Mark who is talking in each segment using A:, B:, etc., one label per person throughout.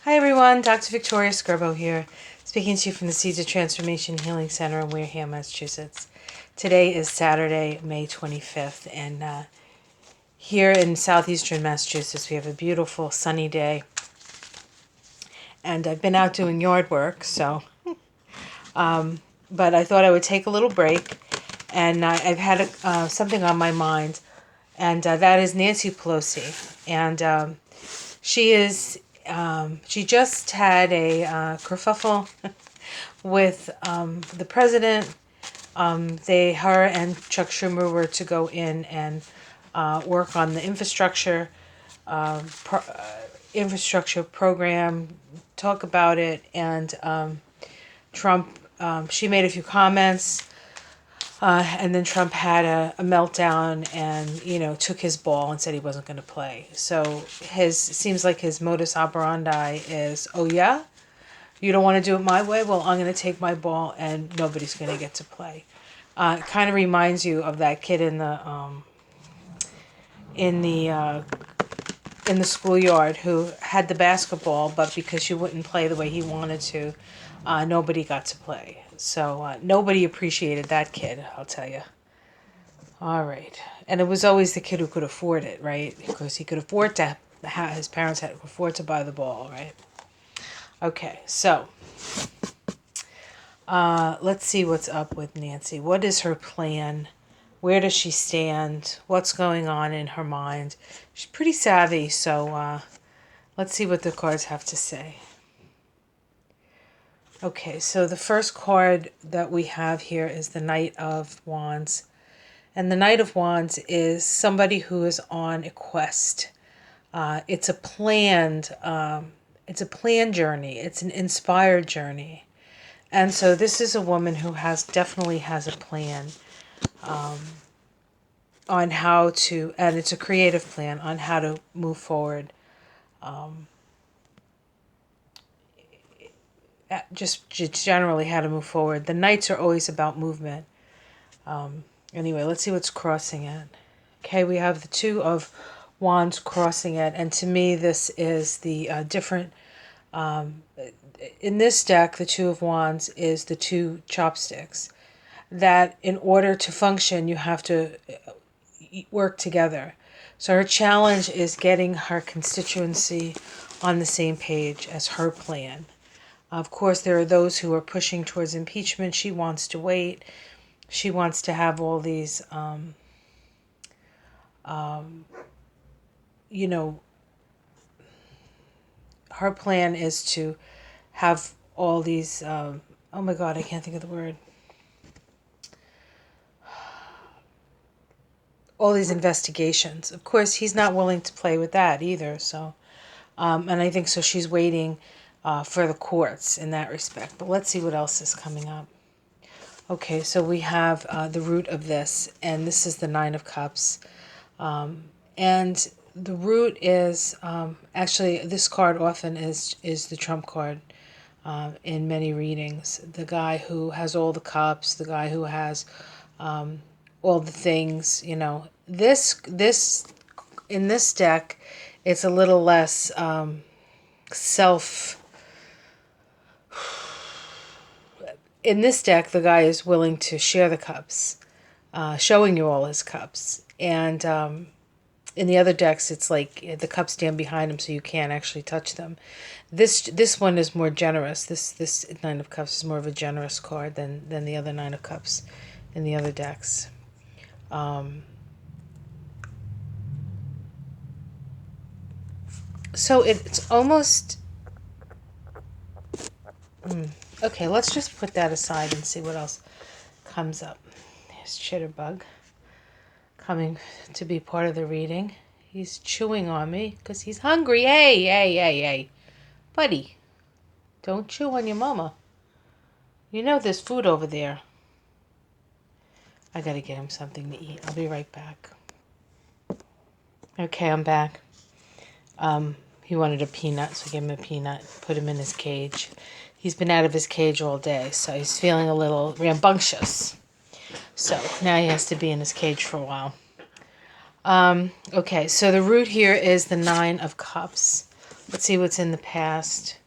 A: Hi everyone, Dr. Victoria Skirbo here, speaking to you from the Seeds of Transformation Healing Center in Wareham, Massachusetts. Today is Saturday, May 25th, and here in southeastern Massachusetts we have a beautiful sunny day. And I've been out doing yard work, but I thought I would take a little break, and I've had something on my mind, and that is Nancy Pelosi. And she just had a kerfuffle with the president. Her and Chuck Schumer were to go in and work on the infrastructure program, talk about it, and Trump. She made a few comments. And then Trump had a meltdown and, took his ball and said he wasn't going to play. So seems like his modus operandi is, oh yeah, you don't want to do it my way? Well, I'm going to take my ball and nobody's going to get to play. It kind of reminds you of that kid in the schoolyard who had the basketball, but because she wouldn't play the way he wanted to, nobody got to play. So nobody appreciated that kid, I'll tell you. All right. And it was always the kid who could afford it, right? Because he could afford to his parents had to afford to buy the ball, right? Okay, so let's see what's up with Nancy. What is her plan? Where does she stand? What's going on in her mind? She's pretty savvy, so let's see what the cards have to say. Okay, so the first card that we have here is the Knight of Wands. And the Knight of Wands is somebody who is on a quest. It's a planned journey. It's an inspired journey. And so this is a woman who definitely has a plan on how to, and it's a creative plan on how to move forward. Just generally how to move forward. The Knights are always about movement. Anyway, let's see what's crossing it. Okay, we have the Two of Wands crossing it, and to me this is the different in this deck. The Two of Wands is the two chopsticks, that in order to function you have to work together. So her challenge is getting her constituency on the same page as her plan. Of course, there are those who are pushing towards impeachment. She wants to wait. She wants to have all these her plan is to have all these, oh my God, I can't think of the word. All these investigations. Of course, he's not willing to play with that either. So, and I think so she's waiting for the courts in that respect. But let's see what else is coming up. Okay, so we have the root of this, and this is the Nine of Cups. And the root is, actually, this card often is the Trump card in many readings. The guy who has all the cups, the guy who has all the things, This, in this deck, it's a little less in this deck, the guy is willing to share the cups, showing you all his cups. And in the other decks, it's like the cups stand behind him so you can't actually touch them. This one is more generous. This Nine of Cups is more of a generous card than the other Nine of Cups in the other decks. So it's almost... Okay, let's just put that aside and see what else comes up. There's Chitterbug coming to be part of the reading. He's chewing on me because he's hungry. Hey. Buddy, don't chew on your mama. You know there's food over there. I gotta get him something to eat. I'll be right back. Okay, I'm back. He wanted a peanut, so I gave him a peanut, put him in his cage. He's been out of his cage all day, so he's feeling a little rambunctious. So now he has to be in his cage for a while. Okay, so the root here is the Nine of Cups. Let's see what's in the past.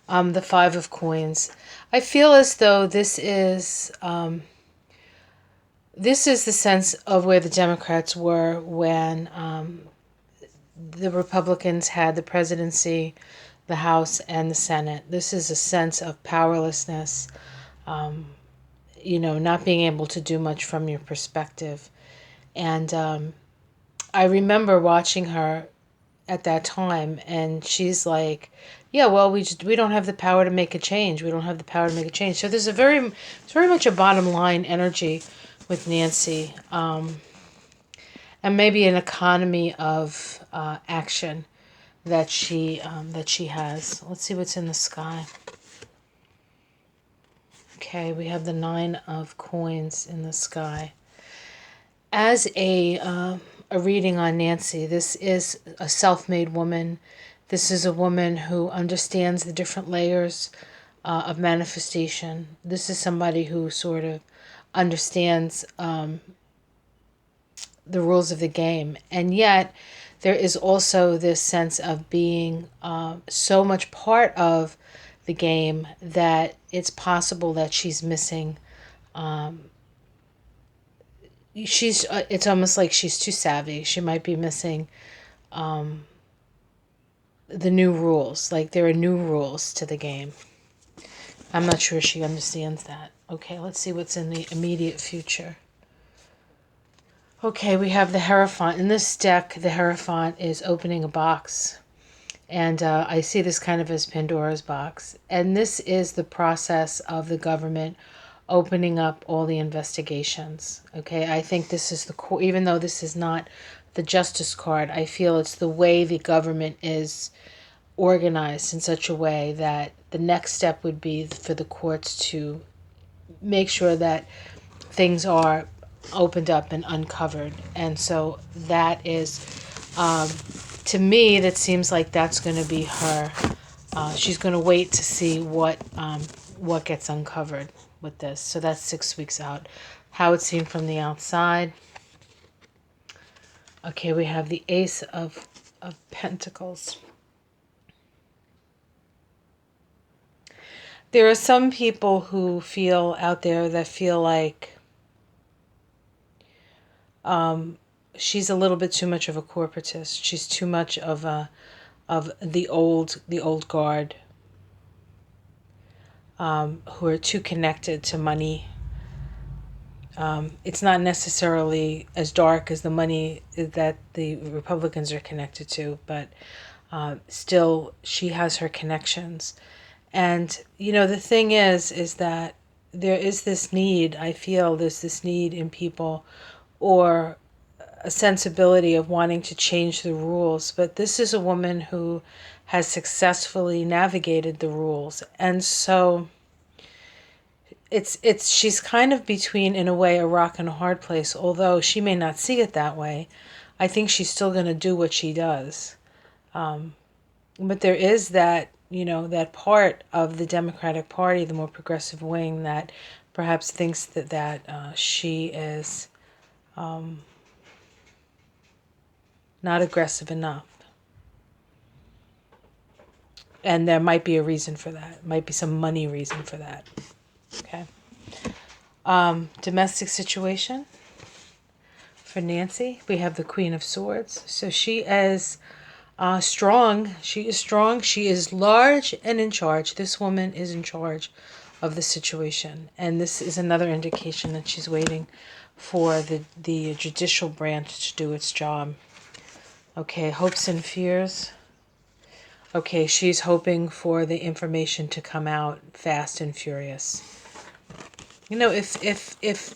A: The Five of Coins. I feel as though this is the sense of where the Democrats were when the Republicans had the presidency, the House, and the Senate. This is a sense of powerlessness, not being able to do much from your perspective. And I remember watching her at that time, and she's like, yeah, well, we don't have the power to make a change. We don't have the power to make a change. So it's very much a bottom line energy with Nancy, and maybe an economy of action that she has. Let's see what's in the sky. Okay, we have the Nine of Coins in the sky. As a reading on Nancy, this is a self-made woman. This is a woman who understands the different layers of manifestation. This is somebody who sort of understands the rules of the game. And yet, there is also this sense of being so much part of the game that it's possible that she's missing. It's almost like she's too savvy. She might be missing the new rules. Like there are new rules to the game. I'm not sure she understands that. Okay, let's see what's in the immediate future. Okay, we have the Hierophant. In this deck, the Hierophant is opening a box. And I see this kind of as Pandora's box. And this is the process of the government opening up all the investigations. Okay, I think this is the core, even though this is not the Justice card, I feel it's the way the government is organized in such a way that the next step would be for the courts to make sure that things are opened up and uncovered. And so that is, to me, that seems like that's going to be her. She's going to wait to see what gets uncovered with this. So that's 6 weeks out. How it's seen from the outside. Okay, we have the Ace of Pentacles. There are some people who feel out there that feel like she's a little bit too much of a corporatist. She's too much of the old guard, who are too connected to money. It's not necessarily as dark as the money that the Republicans are connected to, but still she has her connections. And, the thing is that there is this need, I feel there's this need in people, or a sensibility of wanting to change the rules. But this is a woman who has successfully navigated the rules. And so she's kind of between, in a way, a rock and a hard place. Although she may not see it that way, I think she's still going to do what she does. But there is that, that part of the Democratic Party, the more progressive wing, that perhaps thinks that she is not aggressive enough. And there might be a reason for that. Might be some money reason for that. Okay. Domestic situation for Nancy. We have the Queen of Swords. So she is strong. She is strong. She is large and in charge. This woman is in charge of the situation. And this is another indication that she's waiting for the judicial branch to do its job. Okay, hopes and fears. Okay, she's hoping for the information to come out fast and furious. If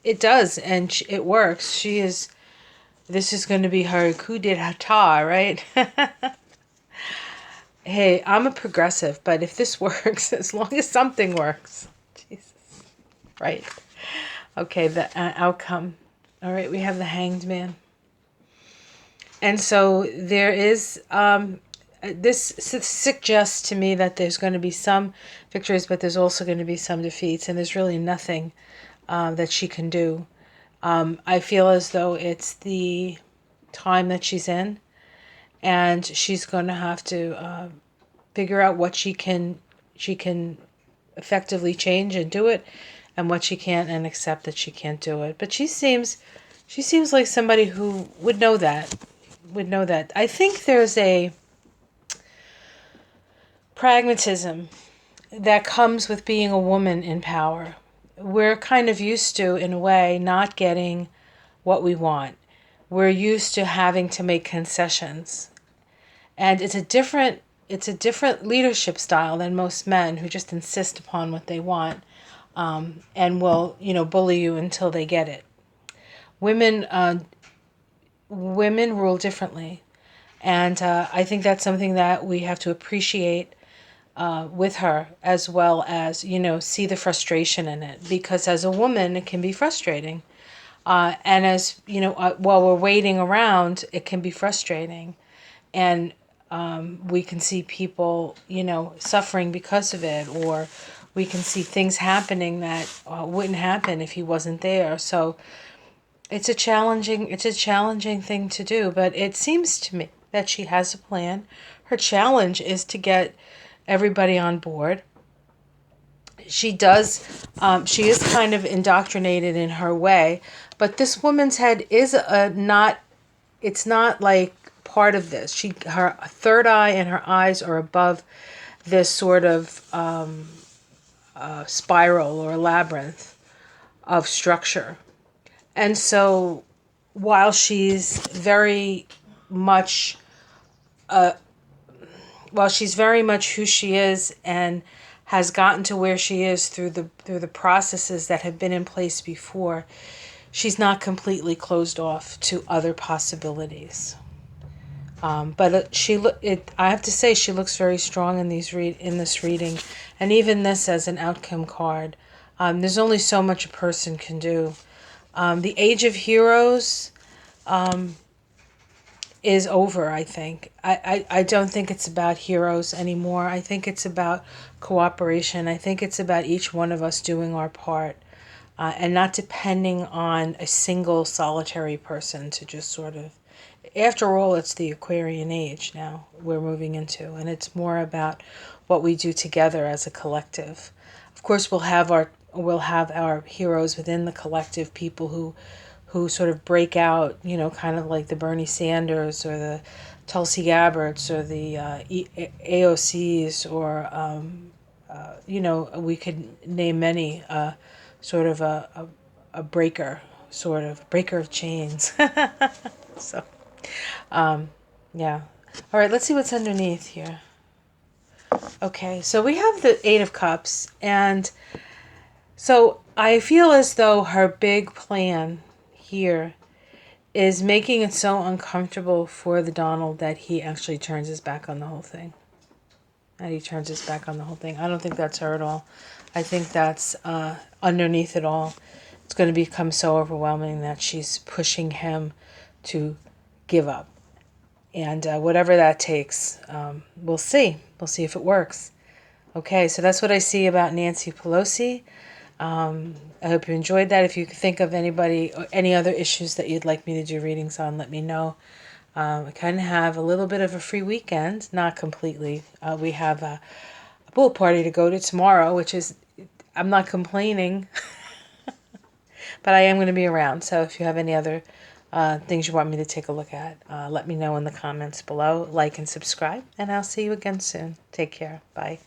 A: it does and it works, this is going to be her coup d'etat, right? Hey, I'm a progressive, but if this works, as long as something works. Jesus. Right. Okay, the outcome. All right, we have the Hanged Man. And so there is, this suggests to me that there's going to be some victories, but there's also going to be some defeats, and there's really nothing that she can do. I feel as though it's the time that she's in, and she's going to have to figure out what she can effectively change and do it, and what she can't, and accept that she can't do it. But she seems like somebody who would know that. I think there's a pragmatism that comes with being a woman in power. We're kind of used to, in a way, not getting what we want. We're used to having to make concessions. And it's a different leadership style than most men who just insist upon what they want, and will, bully you until they get it. Women rule differently, and I think that's something that we have to appreciate with her, as well as see the frustration in it, because as a woman it can be frustrating, and as while we're waiting around, it can be frustrating, and we can see people suffering because of it, or we can see things happening that wouldn't happen if he wasn't there. So it's a challenging thing to do, but it seems to me that she has a plan. Her challenge is to get everybody on board. She is kind of indoctrinated in her way, but this woman's head is it's not like part of this. Her third eye and her eyes are above this sort of spiral or labyrinth of structure. And so while she's very much who she is, and has gotten to where she is through the processes that have been in place before, she's not completely closed off to other possibilities. But I have to say, she looks very strong in in this reading, and even this as an outcome card. There's only so much a person can do. The Age of Heroes is over, I think. I don't think it's about heroes anymore. I think it's about cooperation. I think it's about each one of us doing our part, and not depending on a single solitary person to just sort of... After all, it's the Aquarian age now we're moving into, and it's more about what we do together as a collective. Of course, we'll have our heroes within the collective, people who sort of break out, kind of like the Bernie Sanders or the Tulsi Gabbards or the AOCs, or we could name many, sort of a breaker of chains. So. Yeah. All right, let's see what's underneath here. Okay, so we have the Eight of Cups, and so I feel as though her big plan here is making it so uncomfortable for the Donald that he actually turns his back on the whole thing. I don't think that's her at all. I think that's underneath it all. It's going to become so overwhelming that she's pushing him to give up. And whatever that takes, we'll see. We'll see if it works. Okay, so that's what I see about Nancy Pelosi. I hope you enjoyed that. If you think of anybody or any other issues that you'd like me to do readings on, let me know. I kind of have a little bit of a free weekend, not completely. We have a pool party to go to tomorrow, which is, I'm not complaining, but I am going to be around. So if you have any other things you want me to take a look at, let me know in the comments below. Like and subscribe, and I'll see you again soon. Take care. Bye.